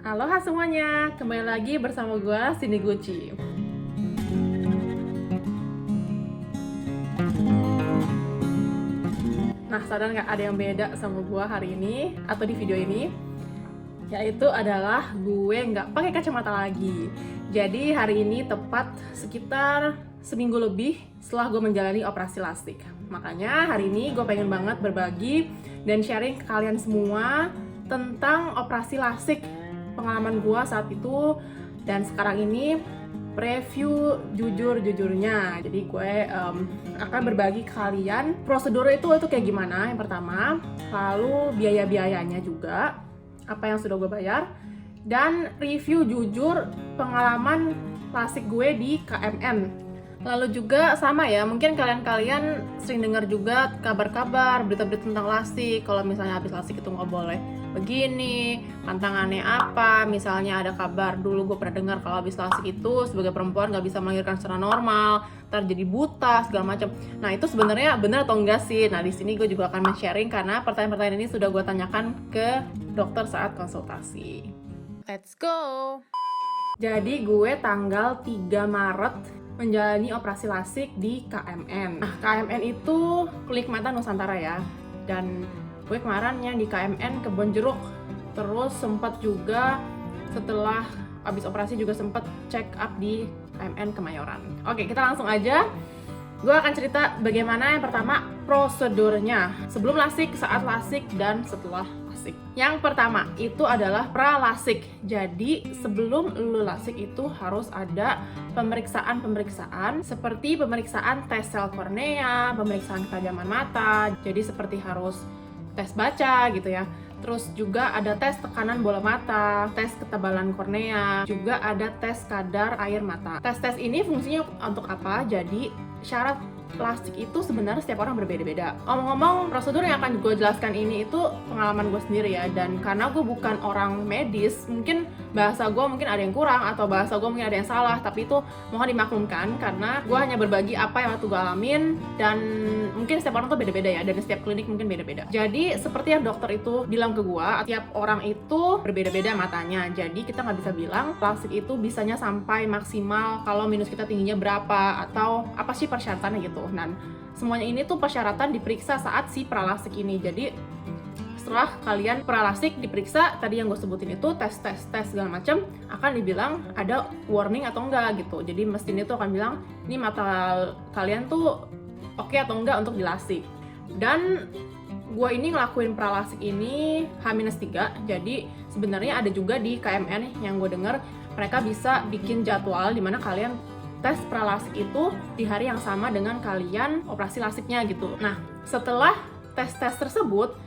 Aloha semuanya, kembali lagi bersama gue, Cindy Gucci. Nah, sadar nggak ada yang beda sama gue hari ini atau di video ini? Yaitu adalah gue nggak pakai kacamata lagi. Jadi hari ini tepat sekitar seminggu lebih setelah gue menjalani operasi lasik. Makanya hari ini gue pengen banget berbagi dan sharing ke kalian semua tentang operasi lasik, pengalaman gue saat itu dan sekarang ini, review jujur-jujurnya. Jadi gue akan berbagi ke kalian prosedur itu kayak gimana yang pertama, lalu biaya-biayanya juga, apa yang sudah gue bayar, dan review jujur pengalaman lasik gue di KMN. Lalu juga sama ya, mungkin kalian sering dengar juga kabar-kabar, berita-berita tentang lasik. Kalau misalnya habis lasik itu nggak boleh begini, pantangannya apa. Misalnya ada kabar, dulu gue pernah dengar kalau habis lasik itu sebagai perempuan nggak bisa melahirkan secara normal, ntar jadi buta, segala macam. Nah itu sebenarnya benar atau enggak sih? Nah di sini gue juga akan men-sharing karena pertanyaan-pertanyaan ini sudah gue tanyakan ke dokter saat konsultasi. Let's go! Jadi gue tanggal 3 Maret menjalani operasi lasik di KMN. Nah, KMN itu Klinik Mata Nusantara ya. Dan gue kemarin yang di KMN Kebonjeruk. Terus sempat juga setelah habis operasi juga sempat check up di KMN Kemayoran. Oke, kita langsung aja. Gue akan cerita bagaimana yang pertama prosedurnya sebelum lasik, saat lasik, dan setelah lasik. Yang pertama itu adalah pralasik. Jadi sebelum lu lasik itu harus ada pemeriksaan seperti pemeriksaan tes sel kornea, pemeriksaan ketajaman mata. Jadi seperti harus tes baca gitu ya. Terus juga ada tes tekanan bola mata, tes ketebalan kornea, juga ada tes kadar air mata. Tes-tes ini fungsinya untuk apa? Jadi syarat plastik itu sebenarnya setiap orang berbeda-beda. Ngomong-ngomong, prosedur yang akan gue jelaskan ini itu pengalaman gue sendiri ya, dan karena gue bukan orang medis, mungkin bahasa gue mungkin ada yang kurang atau bahasa gue mungkin ada yang salah, tapi itu mohon dimaklumkan karena gue hanya berbagi apa yang waktu gue alamin, dan mungkin setiap orang tuh beda-beda ya, dan setiap klinik mungkin beda-beda. Jadi seperti yang dokter itu bilang ke gue, tiap orang itu berbeda-beda matanya, jadi kita nggak bisa bilang plastik itu bisanya sampai maksimal kalau minus kita tingginya berapa atau apa sih persyaratannya gitu. Dan semuanya ini tuh persyaratan diperiksa saat si pralasik ini. Jadi setelah kalian pralasik diperiksa, tadi yang gue sebutin itu tes segala macam, akan dibilang ada warning atau enggak gitu. Jadi mesin itu akan bilang ini mata kalian tuh oke atau enggak untuk dilasik. Dan gue ini ngelakuin pralasik ini H-3, jadi sebenarnya ada juga di KMN yang gue denger mereka bisa bikin jadwal dimana kalian tes pralasik itu di hari yang sama dengan kalian operasi lasiknya gitu. Nah, setelah tes-tes tersebut,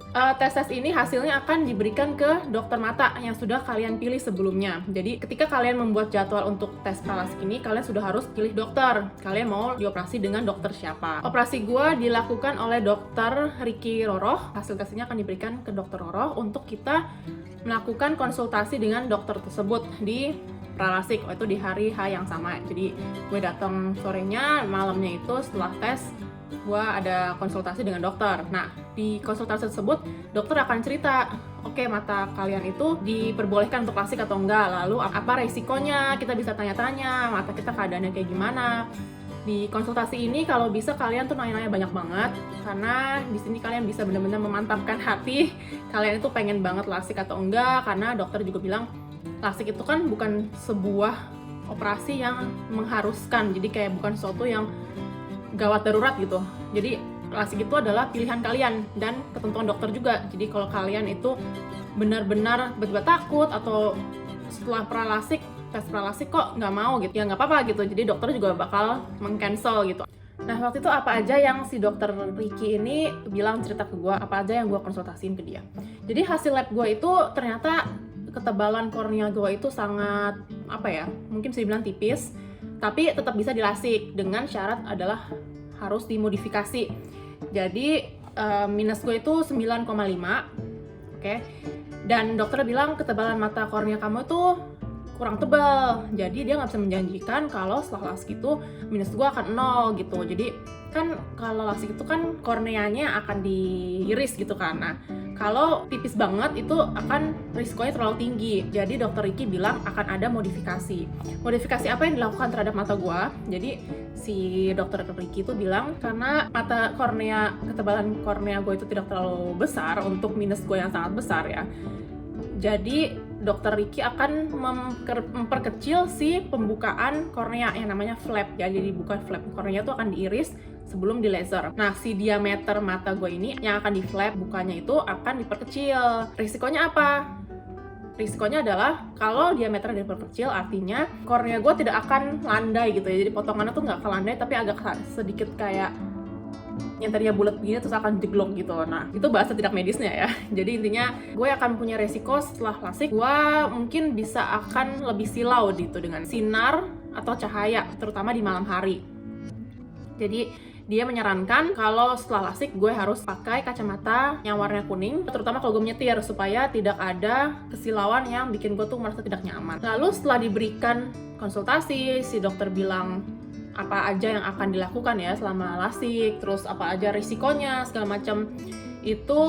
tes-tes ini hasilnya akan diberikan ke dokter mata yang sudah kalian pilih sebelumnya. Jadi ketika kalian membuat jadwal untuk tes pralasik ini, kalian sudah harus pilih dokter. Kalian mau dioperasi dengan dokter siapa. Operasi gue dilakukan oleh dokter Ricky Roroh. Hasil tesnya akan diberikan ke dokter Roroh untuk kita melakukan konsultasi dengan dokter tersebut di pralasik, itu di hari H yang sama. Jadi gue datang sorenya, malamnya itu setelah tes gue ada konsultasi dengan dokter. Nah di konsultasi tersebut dokter akan cerita, oke, mata kalian itu diperbolehkan untuk lasik atau enggak, lalu apa resikonya, kita bisa tanya-tanya mata kita keadaannya kayak gimana. Di konsultasi ini kalau bisa kalian tuh nanya-nanya banyak banget, karena di sini kalian bisa benar-benar memantapkan hati kalian itu pengen banget lasik atau enggak, karena dokter juga bilang lasik itu kan bukan sebuah operasi yang mengharuskan, jadi kayak bukan sesuatu yang gawat darurat gitu. Jadi lasik itu adalah pilihan kalian dan ketentuan dokter juga. Jadi kalau kalian itu benar-benar tiba-tiba takut atau setelah tes pralasik kok nggak mau gitu, ya nggak apa-apa gitu. Jadi dokter juga bakal meng-cancel gitu. Nah waktu itu apa aja yang si dokter Ricky ini bilang, cerita ke gue, apa aja yang gue konsultasiin ke dia. Jadi hasil lab gue itu ternyata ketebalan kornea gue itu sangat, mungkin bisa dibilang tipis, tapi tetap bisa dilasik dengan syarat adalah harus dimodifikasi. Jadi minus gue itu 9,5, oke. Dan dokter bilang ketebalan mata kornea kamu itu kurang tebal, jadi dia nggak bisa menjanjikan kalau setelah lasik itu minus gue akan 0 gitu. Jadi kan kalau lasik itu kan korneanya akan diiris gitu kan. Nah, kalau tipis banget itu akan risikonya terlalu tinggi. Jadi dokter Ricky bilang akan ada modifikasi. Modifikasi apa yang dilakukan terhadap mata gua? Jadi si dokter Ricky itu bilang karena ketebalan kornea gue itu tidak terlalu besar untuk minus gue yang sangat besar ya. Jadi dokter Ricky akan memperkecil si pembukaan kornea yang namanya flap ya. Jadi bukan flap, kornea itu akan diiris sebelum di laser. Nah, si diameter mata gue ini yang akan di flap bukanya itu akan diperkecil. Risikonya apa? Risikonya adalah kalau diameter diperkecil artinya kornea gue tidak akan landai gitu ya. Jadi potongannya tuh nggak akan landai tapi agak sedikit kayak yang tadinya bulat begini terus akan jeglok gitu. Nah, itu bahasa tidak medisnya ya. Jadi intinya gue akan punya resiko setelah lasik, gue mungkin bisa akan lebih silau gitu dengan sinar atau cahaya, terutama di malam hari. Jadi dia menyarankan kalau setelah lasik gue harus pakai kacamata yang warna kuning, terutama kalau gue menyetir, supaya tidak ada kesilauan yang bikin gue tuh merasa tidak nyaman. Lalu setelah diberikan konsultasi, si dokter bilang apa aja yang akan dilakukan ya selama lasik, terus apa aja risikonya segala macam. Itu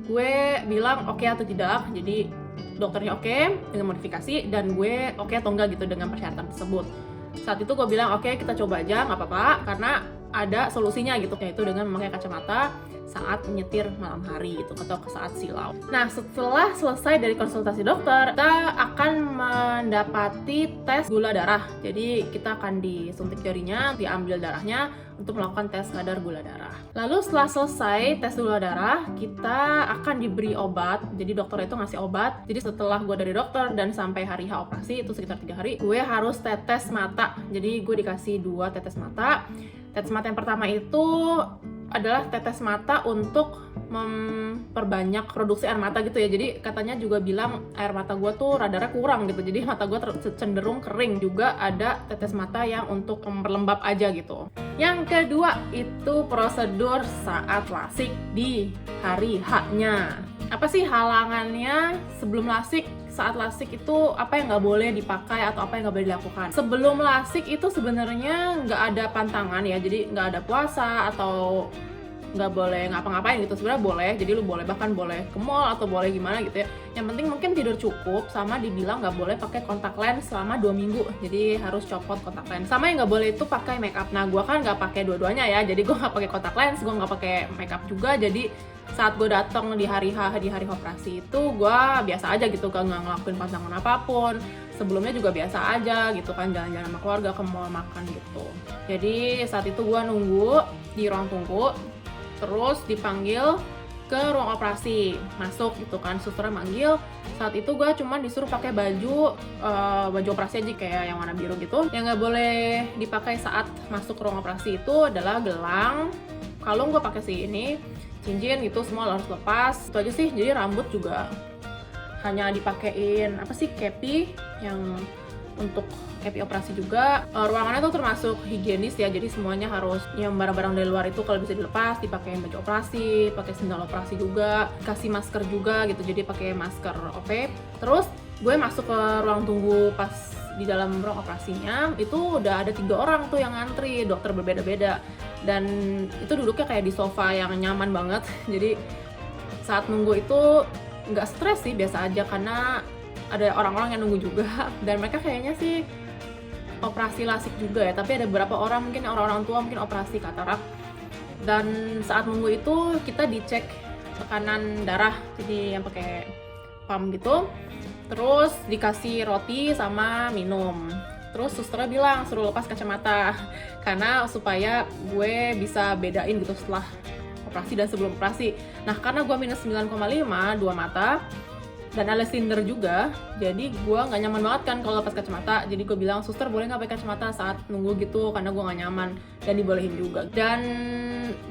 gue bilang oke atau tidak. Jadi dokternya oke dengan modifikasi dan gue oke atau enggak gitu dengan persyaratan tersebut. Saat itu gue bilang oke, kita coba aja, nggak apa-apa karena ada solusinya gitu, yaitu dengan memakai kacamata saat menyetir malam hari gitu atau saat silau. Nah, setelah selesai dari konsultasi dokter, kita akan mendapati tes gula darah. Jadi kita akan disuntik jarinya, diambil darahnya untuk melakukan tes kadar gula darah. Lalu setelah selesai tes gula darah, kita akan diberi obat. Jadi dokter itu ngasih obat. Jadi setelah gue dari dokter dan sampai hari H operasi itu sekitar 3 hari, gue harus tetes mata. Jadi gue dikasih 2 tetes mata. Tetes mata yang pertama itu adalah tetes mata untuk memperbanyak produksi air mata gitu ya. Jadi katanya juga bilang air mata gue tuh radarnya kurang gitu, jadi mata gue cenderung kering. Juga ada tetes mata yang untuk memperlembab aja gitu. Yang kedua itu prosedur saat lasik di hari H-nya. Apa sih halangannya sebelum lasik? Saat lasik itu apa yang nggak boleh dipakai atau apa yang nggak boleh dilakukan? Sebelum lasik itu sebenarnya nggak ada pantangan ya, jadi nggak ada puasa atau nggak boleh ngapa-ngapain gitu. Sebenarnya boleh, jadi lu boleh bahkan boleh ke mall atau boleh gimana gitu ya. Yang penting mungkin tidur cukup, sama dibilang nggak boleh pakai kontak lens selama 2 minggu, jadi harus copot kontak lens. Sama yang nggak boleh itu pakai make up. Nah, gue kan nggak pakai dua-duanya ya, jadi gue nggak pakai kontak lens, gue nggak pakai make up juga. Jadi saat gue datang di hari operasi itu gue biasa aja gitu, gak ngelakuin pantangan apapun. Sebelumnya juga biasa aja gitu kan, jalan-jalan sama keluarga, ke mall, makan gitu. Jadi saat itu gue nunggu di ruang tunggu, terus dipanggil ke ruang operasi, masuk gitu kan, susternya manggil. Saat itu gue cuma disuruh pakai baju operasi aja kayak yang warna biru gitu. Yang nggak boleh dipakai saat masuk ruang operasi itu adalah gelang, kalung gue pakai sih ini, cincin gitu, semua harus lepas. Itu aja sih. Jadi rambut juga hanya dipakein kepi yang untuk kepi operasi juga. Ruangannya tuh termasuk higienis ya, jadi semuanya harus yang barang-barang dari luar itu kalau bisa dilepas, dipakein baju operasi, pakai sendal operasi juga, kasih masker juga gitu, jadi pakai masker OP. Terus gue masuk ke ruang tunggu, pas di dalam ruang operasinya itu udah ada 3 orang tuh yang ngantri, dokter berbeda-beda, dan itu duduknya kayak di sofa yang nyaman banget. Jadi saat nunggu itu nggak stres sih, biasa aja karena ada orang-orang yang nunggu juga, dan mereka kayaknya sih operasi lasik juga ya, tapi ada beberapa orang, mungkin orang-orang tua mungkin operasi katarak. Dan saat nunggu itu kita dicek tekanan darah, jadi yang pakai pump gitu, terus dikasih roti sama minum. Terus susternya bilang suruh lepas kacamata karena supaya gue bisa bedain gitu setelah operasi dan sebelum operasi. Nah, karena gue minus 9,5 2 mata dan ada silinder juga, jadi gue nggak nyaman banget kan kalau lepas kacamata. Jadi gue bilang, suster boleh nggak pakai kacamata saat nunggu gitu, karena gue nggak nyaman, dan dibolehin juga. Dan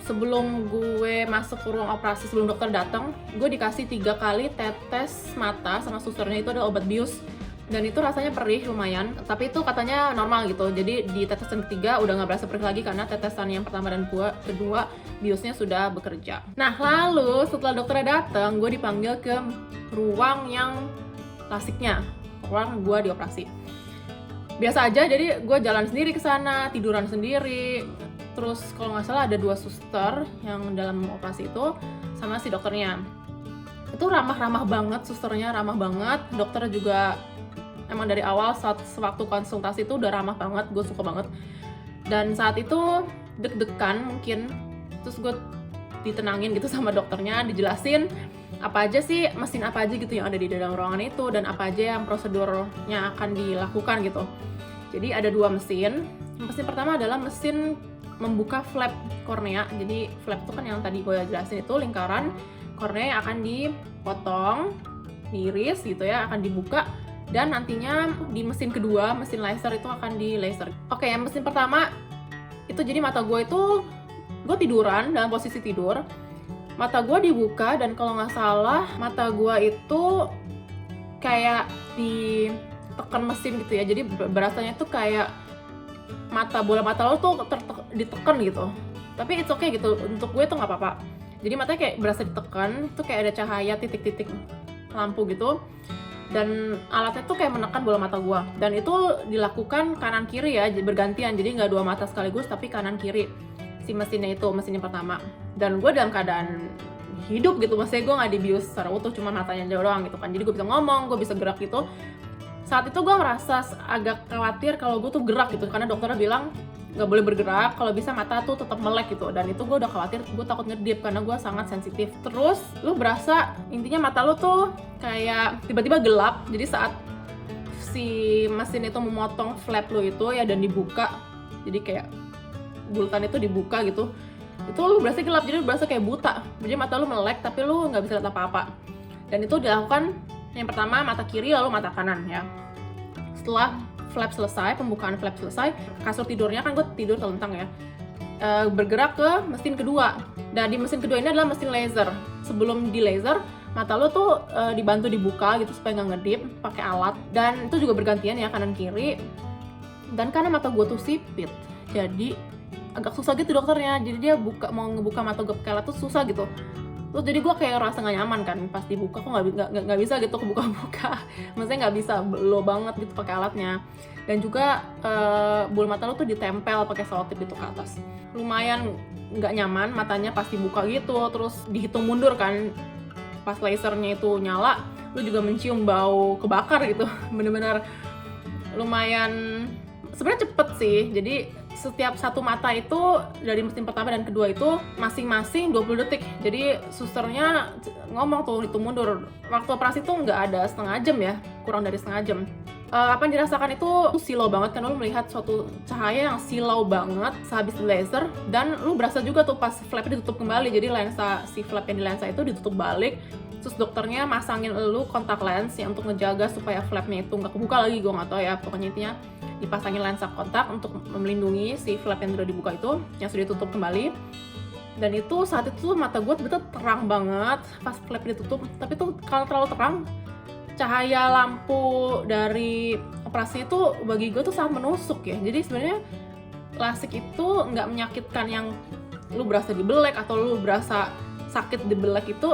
sebelum gue masuk ke ruang operasi, sebelum dokter datang, gue dikasih 3 kali tetes mata sama susternya, itu ada obat bius. Dan itu rasanya perih lumayan, tapi itu katanya normal gitu. Jadi di tetesan ketiga udah nggak berasa perih lagi karena tetesan yang pertama dan kedua biusnya sudah bekerja. Nah, lalu setelah dokternya datang, gue dipanggil ke ruang yang lasiknya, ruang gue dioperasi. Biasa aja, jadi gue jalan sendiri ke sana, tiduran sendiri, terus kalau nggak salah ada 2 suster yang dalam operasi itu, sama si dokternya. Itu ramah-ramah banget, susternya ramah banget, dokter juga emang dari awal sewaktu konsultasi itu udah ramah banget, gue suka banget. Dan saat itu deg-degan mungkin, terus gue ditenangin gitu sama dokternya, dijelasin apa aja sih, mesin apa aja gitu yang ada di dalam ruangan itu, dan apa aja yang prosedurnya akan dilakukan gitu. Jadi ada 2 mesin. Mesin pertama adalah mesin membuka flap kornea. Jadi flap itu kan yang tadi gue jelasin, itu lingkaran kornea yang akan dipotong, diiris gitu ya, akan dibuka, dan nantinya di mesin kedua, mesin laser itu akan di laser. Oke, yang mesin pertama itu jadi mata gue itu, gue tiduran dalam posisi tidur, mata gue dibuka, dan kalau nggak salah mata gue itu kayak ditekan mesin gitu ya. Jadi berasanya tuh kayak bola mata lo tuh ditekan gitu. Tapi it's okay gitu, untuk gue tuh nggak apa-apa. Jadi matanya kayak berasa ditekan, tuh kayak ada cahaya titik-titik lampu gitu. Dan alatnya tuh kayak menekan bola mata gue. Dan itu dilakukan kanan kiri ya, bergantian. Jadi nggak 2 mata sekaligus, tapi kanan kiri si mesinnya itu, mesin yang pertama. Dan gue dalam keadaan hidup gitu, maksudnya gue nggak dibius secara utuh, cuma matanya aja doang gitu kan. Jadi gue bisa ngomong, gue bisa gerak gitu. Saat itu gue ngerasa agak khawatir kalau gue tuh gerak gitu, karena dokternya bilang nggak boleh bergerak, kalau bisa mata tuh tetap melek gitu. Dan itu gue udah khawatir, gue takut ngedip karena gue sangat sensitif. Terus lu berasa intinya mata lu tuh kayak tiba-tiba gelap. Jadi saat si mesin itu memotong flap lu itu ya, dan dibuka, jadi kayak bulatan itu dibuka gitu, itu lu berasa gelap, jadi lu berasa kayak buta. Jadi mata lu melek tapi lu nggak bisa lihat apa-apa. Dan itu dilakukan yang pertama mata kiri, lalu mata kanan ya. Setelah flap selesai, pembukaan flap selesai, kasur tidurnya kan gue tidur telentang ya, bergerak ke mesin kedua. Dan di mesin kedua ini adalah mesin laser. Sebelum di laser, mata lo tuh dibantu dibuka gitu supaya nggak ngedip pakai alat. Dan itu juga bergantian ya, kanan kiri. Dan karena mata gue tuh sipit, jadi agak susah gitu dokternya. Jadi dia mau ngebuka mata gue pakai alat tuh susah gitu. Terus jadi gue kayak rasa nggak nyaman kan pas dibuka, kok nggak bisa gitu kebuka-buka. Maksudnya nggak bisa, lo banget gitu pakai alatnya. Dan juga bulu mata lo tuh ditempel pakai selotip gitu ke atas. Lumayan nggak nyaman matanya pas dibuka gitu. Terus dihitung mundur kan, pas lasernya itu nyala, lo juga mencium bau kebakar gitu. Bener-bener lumayan, sebenarnya cepet sih. Jadi setiap satu mata itu dari mesin pertama dan kedua itu masing-masing 20 detik. Jadi susternya ngomong tuh hitung mundur. Waktu operasi tuh nggak ada setengah jam ya, kurang dari setengah jam. Apa yang dirasakan itu silau banget, kan lu melihat suatu cahaya yang silau banget sehabis di laser. Dan lu berasa juga tuh pas flapnya ditutup kembali, jadi si flap yang di lensa itu ditutup balik. Terus dokternya masangin lu kontak lens yang untuk ngejaga supaya flapnya itu nggak kebuka lagi, gue nggak tahu ya. Pokoknya intinya dipasangin lensa kontak untuk melindungi si flap yang sudah dibuka itu, yang sudah ditutup kembali. Dan itu saat itu mata gue betul terang banget pas flap ditutup. Tapi tuh kalau terlalu terang, cahaya lampu dari operasi itu bagi gue tuh sangat menusuk ya. Jadi sebenarnya lasik itu nggak menyakitkan yang lu berasa dibelek atau lu berasa sakit dibelek itu,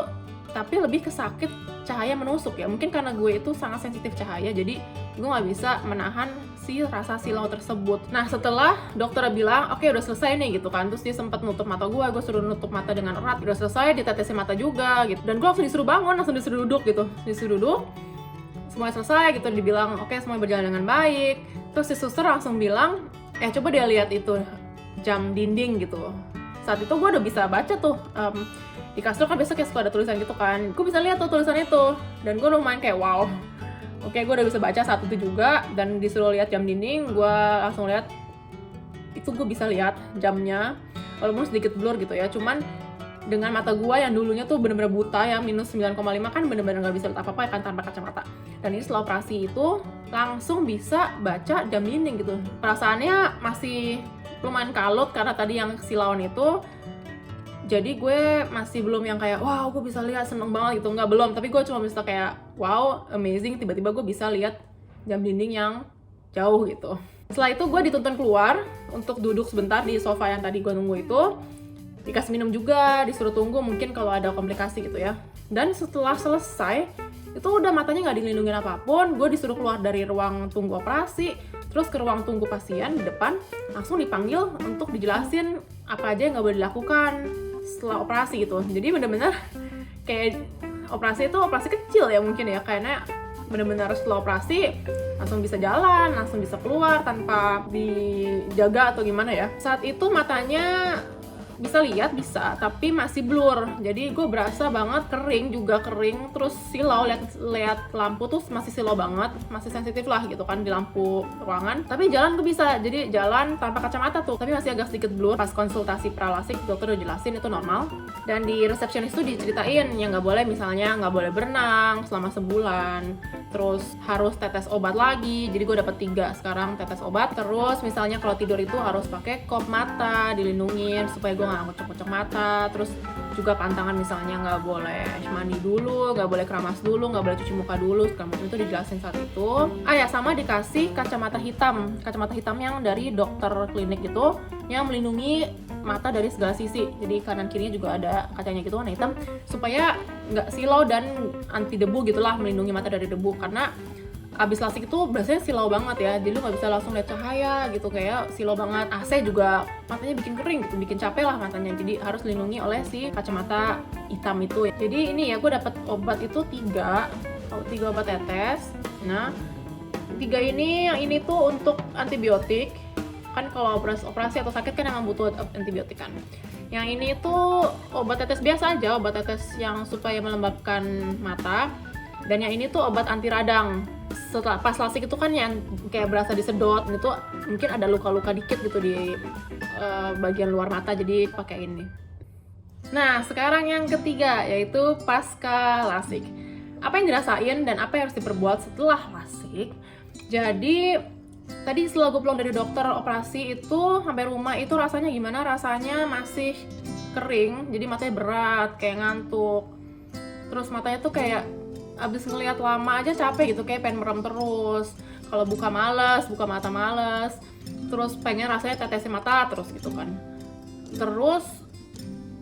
tapi lebih ke sakit cahaya menusuk ya. Mungkin karena gue itu sangat sensitif cahaya, jadi gue nggak bisa menahan si rasa silau tersebut. Nah setelah dokter bilang oke, udah selesai nih gitu kan, terus dia sempat nutup mata gue suruh nutup mata dengan erat. Udah selesai, ditetesin mata juga gitu, dan gue langsung disuruh bangun, langsung disuruh duduk gitu, disuruh duduk. Semuanya selesai gitu, dibilang oke, semuanya berjalan dengan baik. Terus si suster langsung bilang, coba dia lihat itu jam dinding gitu. Saat itu gue udah bisa baca tuh, di kasur kan biasa kayak suka ada tulisan gitu kan, gue bisa lihat tuh tulisan itu. Dan gue lumayan kayak wow, oke, gue udah bisa baca saat itu juga. Dan disuruh lihat jam dinding, gue langsung lihat itu, gue bisa lihat jamnya walaupun sedikit blur gitu ya. Cuman dengan mata gue yang dulunya tuh bener-bener buta ya, minus 9,5 kan, bener-bener gak bisa lihat apa-apa ya kan tanpa kacamata. Dan ini setelah operasi itu langsung bisa baca jam dinding gitu. Perasaannya masih lumayan kalut karena tadi yang silauan itu. Jadi gue masih belum yang kayak wow gue bisa lihat, seneng banget gitu, nggak, belum. Tapi gue cuma bisa kayak wow, amazing, tiba-tiba gue bisa lihat jam dinding yang jauh gitu. Setelah itu gue dituntun keluar untuk duduk sebentar di sofa yang tadi gue nunggu itu. Dikasih minum juga, disuruh tunggu mungkin kalau ada komplikasi gitu ya. Dan setelah selesai, itu udah matanya nggak dilindungin apapun. Gue disuruh keluar dari ruang tunggu operasi, terus ke ruang tunggu pasien di depan, langsung dipanggil untuk dijelasin apa aja yang nggak boleh dilakukan setelah operasi gitu. Jadi bener-bener kayak operasi itu operasi kecil ya mungkin ya, kayaknya bener-bener setelah operasi langsung bisa jalan, langsung bisa keluar tanpa dijaga atau gimana ya. Saat itu matanya bisa lihat, bisa, tapi masih blur. Jadi gue berasa banget kering, juga kering, terus silau, lihat lampu tuh masih silau banget, masih sensitif lah gitu kan di lampu ruangan. Tapi jalan gue bisa, jadi jalan tanpa kacamata tuh, tapi masih agak sedikit blur. Pas konsultasi pralasik, dokter udah jelasin itu normal. Dan di resepsionis tuh diceritain yang nggak boleh, misalnya nggak boleh berenang selama sebulan, terus harus tetes obat lagi. Jadi gue dapet 3 sekarang tetes obat. Terus misalnya kalau tidur itu harus pakai kop mata, dilindungin supaya gue nggak ngocok-ngocok mata. Terus juga pantangan misalnya nggak boleh mandi dulu, nggak boleh keramas dulu, nggak boleh cuci muka dulu. Sekarang itu dijelasin saat itu. Ya sama dikasih kacamata hitam yang dari dokter klinik gitu, yang melindungi mata dari segala sisi. Jadi kanan kirinya juga ada kacanya gitu warna hitam supaya nggak silau dan anti debu gitulah, melindungi mata dari debu. Karena abis lasik itu biasanya silau banget ya, jadi lu nggak bisa langsung lihat cahaya gitu, kayak silau banget. AC juga matanya bikin kering gitu, bikin capek lah matanya, jadi harus dilindungi oleh si kacamata hitam itu. Jadi ini ya, gue dapet obat itu 3 obat tetes. Nah 3 ini, yang ini tuh untuk antibiotik kan, kalau operasi atau sakit kan emang butuh antibiotik kan. Yang ini tuh obat tetes biasa aja, obat tetes yang supaya melembabkan mata. Dan yang ini tuh obat anti radang. Setelah pas lasik itu kan yang kayak berasa disedot, itu mungkin ada luka-luka dikit gitu di bagian luar mata, jadi pakai ini. Nah sekarang yang ketiga, yaitu pasca lasik. Apa yang dirasain dan apa yang harus diperbuat setelah lasik. Jadi tadi setelah gue pulang dari dokter operasi itu sampai rumah itu rasanya gimana? Rasanya masih kering, jadi matanya berat, kayak ngantuk. Terus matanya tuh kayak abis ngeliat lama aja capek gitu, kayak pengen merem terus. Kalau buka mata males. Terus pengen rasanya tetesin mata terus gitu kan. Terus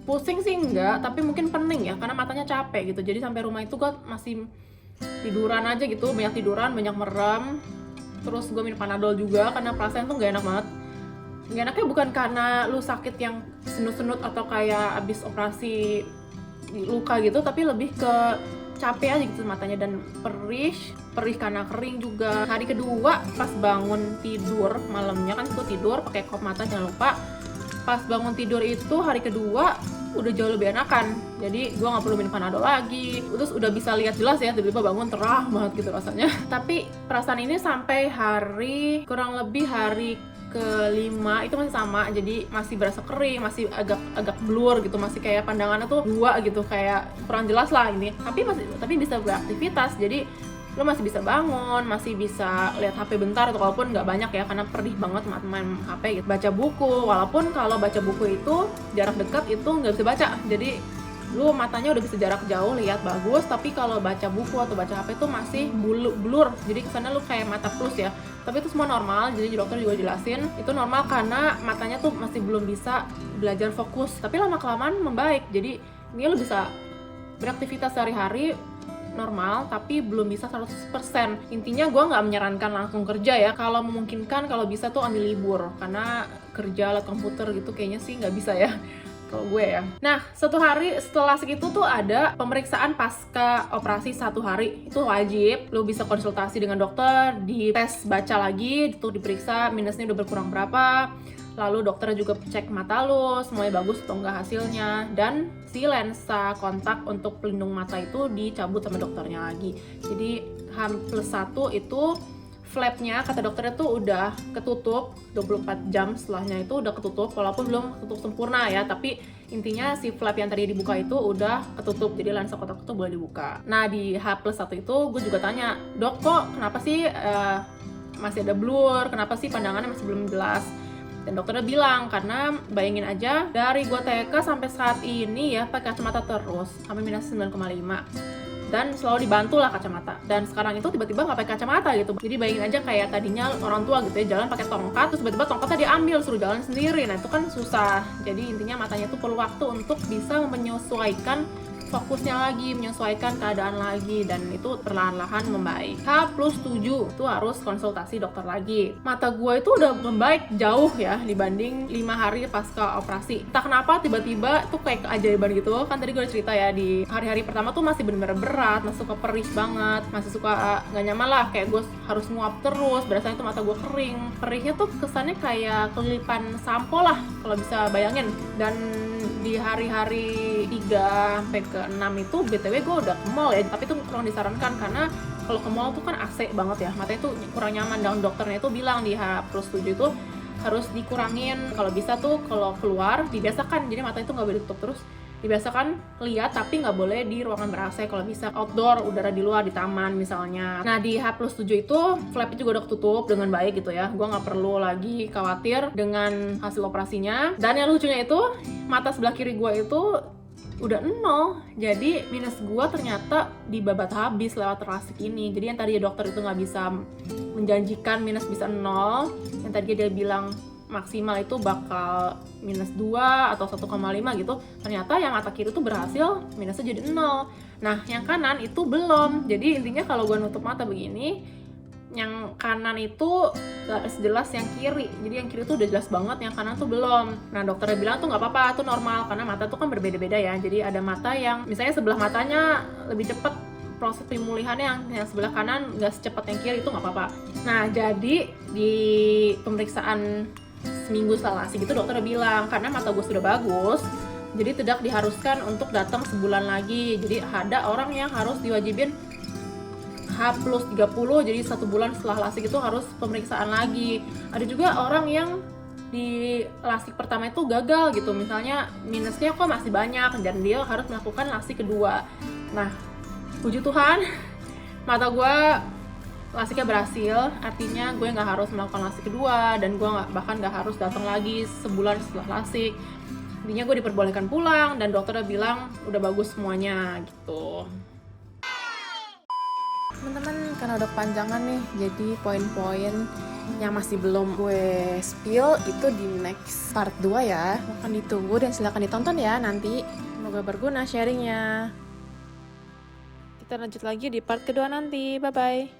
pusing sih enggak, tapi mungkin pening ya, karena matanya capek gitu. Jadi sampai rumah itu gue masih tiduran aja gitu, banyak tiduran, banyak merem. Terus gue minum Panadol juga karena perasaan tuh gak enak banget. Gak enaknya bukan karena lu sakit yang senut-senut atau kayak abis operasi luka gitu, tapi lebih ke capek aja gitu matanya dan perih karena kering juga. Hari kedua pas bangun tidur malamnya kan gue tidur pakai kop mata, jangan lupa. Pas bangun tidur itu hari kedua udah jauh lebih enakan, jadi gue nggak perlu minum Panadol lagi, terus udah bisa lihat jelas ya, tiba-tiba bangun terang banget gitu rasanya. Tapi perasaan ini sampai kurang lebih hari ke-5 itu masih sama, jadi masih berasa kering, masih agak blur gitu, masih kayak pandangannya tuh 2 gitu, kayak kurang jelas lah ini. Tapi bisa beraktivitas, jadi lo masih bisa bangun, masih bisa lihat HP bentar, atau walaupun nggak banyak ya karena perih banget main HP gitu. Baca buku, walaupun kalau baca buku itu jarak dekat itu nggak bisa baca, jadi lu matanya udah bisa jarak jauh lihat bagus, tapi kalau baca buku atau baca HP itu masih blur, jadi kesannya lu kayak mata plus ya. Tapi itu semua normal, jadi dokter juga jelasin itu normal karena matanya tuh masih belum bisa belajar fokus, tapi lama-kelamaan membaik. Jadi ini lu bisa beraktivitas sehari-hari normal, tapi belum bisa 100%. Intinya gue nggak menyarankan langsung kerja ya, kalau memungkinkan, kalau bisa tuh ambil libur, karena kerja alat komputer gitu kayaknya sih nggak bisa ya kalau gue ya. Nah 1 hari setelah segitu tuh ada pemeriksaan pasca operasi 1 hari, itu wajib. Lo bisa konsultasi dengan dokter, di tes baca lagi, itu diperiksa minusnya udah berkurang berapa. Lalu dokter juga cek mata lo, semuanya bagus atau enggak hasilnya. Dan si lensa kontak untuk pelindung mata itu dicabut sama dokternya lagi. Jadi H+1 itu flapnya kata dokternya tuh udah ketutup, 24 jam setelahnya itu udah ketutup, walaupun belum ketutup sempurna ya, tapi intinya si flap yang tadi dibuka itu udah ketutup, jadi lensa kontak itu boleh dibuka. Nah di H+1 itu gue juga tanya, dok kok kenapa sih masih ada blur, kenapa sih pandangannya masih belum jelas? Dan dokternya bilang, karena bayangin aja dari gue TK sampai saat ini ya pakai kacamata terus sampai minus 9,5 dan selalu dibantu lah kacamata, dan sekarang itu tiba-tiba nggak pakai kacamata gitu. Jadi bayangin aja kayak tadinya orang tua gitu ya jalan pakai tongkat, terus tiba-tiba tongkatnya diambil suruh jalan sendiri. Nah itu kan susah, jadi intinya matanya tuh perlu waktu untuk bisa menyesuaikan fokusnya lagi, menyesuaikan keadaan lagi, dan itu perlahan-lahan membaik. H+7 itu harus konsultasi dokter lagi. Mata gue itu udah membaik jauh ya dibanding 5 hari pasca operasi. Entah kenapa tiba-tiba tuh kayak keajaiban gitu. Kan tadi gue udah cerita ya, di hari-hari pertama tuh masih bener-bener berat, masih suka perih banget, masih suka gak nyaman lah, kayak gue harus nguap terus, berasanya tuh mata gue kering. Perihnya tuh kesannya kayak kelilipan sampo lah, kalau bisa bayangin. Dan di hari-hari 3 sampai ke 6 itu BTW gue udah ke mall ya, tapi itu kurang disarankan karena kalau ke mall tuh kan AC banget ya, matanya tuh kurang nyaman. Dan dokternya itu bilang di H+7 itu harus dikurangin, kalau bisa tuh kalau keluar dibiasakan, jadi mata itu nggak boleh ditutup terus, dibiasakan lihat tapi nggak boleh di ruangan ber-AC, kalau bisa outdoor, udara di luar, di taman misalnya. Nah di H+7 itu flapnya juga udah ketutup dengan baik gitu ya, gue nggak perlu lagi khawatir dengan hasil operasinya. Dan yang lucunya itu mata sebelah kiri gue itu udah 0, jadi minus gue ternyata dibabat habis lewat lasik ini. Jadi yang tadi dokter itu nggak bisa menjanjikan minus bisa 0, yang tadi dia bilang maksimal itu bakal minus 2 atau 1,5 gitu, ternyata yang mata kiri itu berhasil minusnya jadi 0. Nah yang kanan itu belum. Jadi intinya kalau gue nutup mata begini, yang kanan itu gak sejelas yang kiri, jadi yang kiri tuh udah jelas banget, yang kanan tuh belum. Nah dokternya bilang tuh nggak apa-apa, tuh normal, karena mata tuh kan berbeda-beda ya. Jadi ada mata yang misalnya sebelah matanya lebih cepet proses pemulihannya, yang sebelah kanan nggak secepat yang kiri, itu nggak apa-apa. Nah jadi di pemeriksaan seminggu setelah lasik itu dokternya bilang karena mata gue sudah bagus, jadi tidak diharuskan untuk datang sebulan lagi. Jadi ada orang yang harus diwajibin H+30, jadi 1 bulan setelah lasik itu harus pemeriksaan lagi. Ada juga orang yang di lasik pertama itu gagal gitu, misalnya minusnya kok masih banyak dan dia harus melakukan lasik kedua. Nah puji Tuhan mata gue lasiknya berhasil, artinya gue nggak harus melakukan lasik kedua, dan gue bahkan nggak harus datang lagi sebulan setelah lasik. Intinya gue diperbolehkan pulang dan dokternya bilang udah bagus semuanya gitu. Teman-teman, karena udah kepanjangan nih, jadi poin-poin yang masih belum gue spill itu di next part 2 ya. Mohon ditunggu dan silahkan ditonton ya nanti. Semoga berguna sharingnya. Kita lanjut lagi di part kedua nanti. Bye-bye.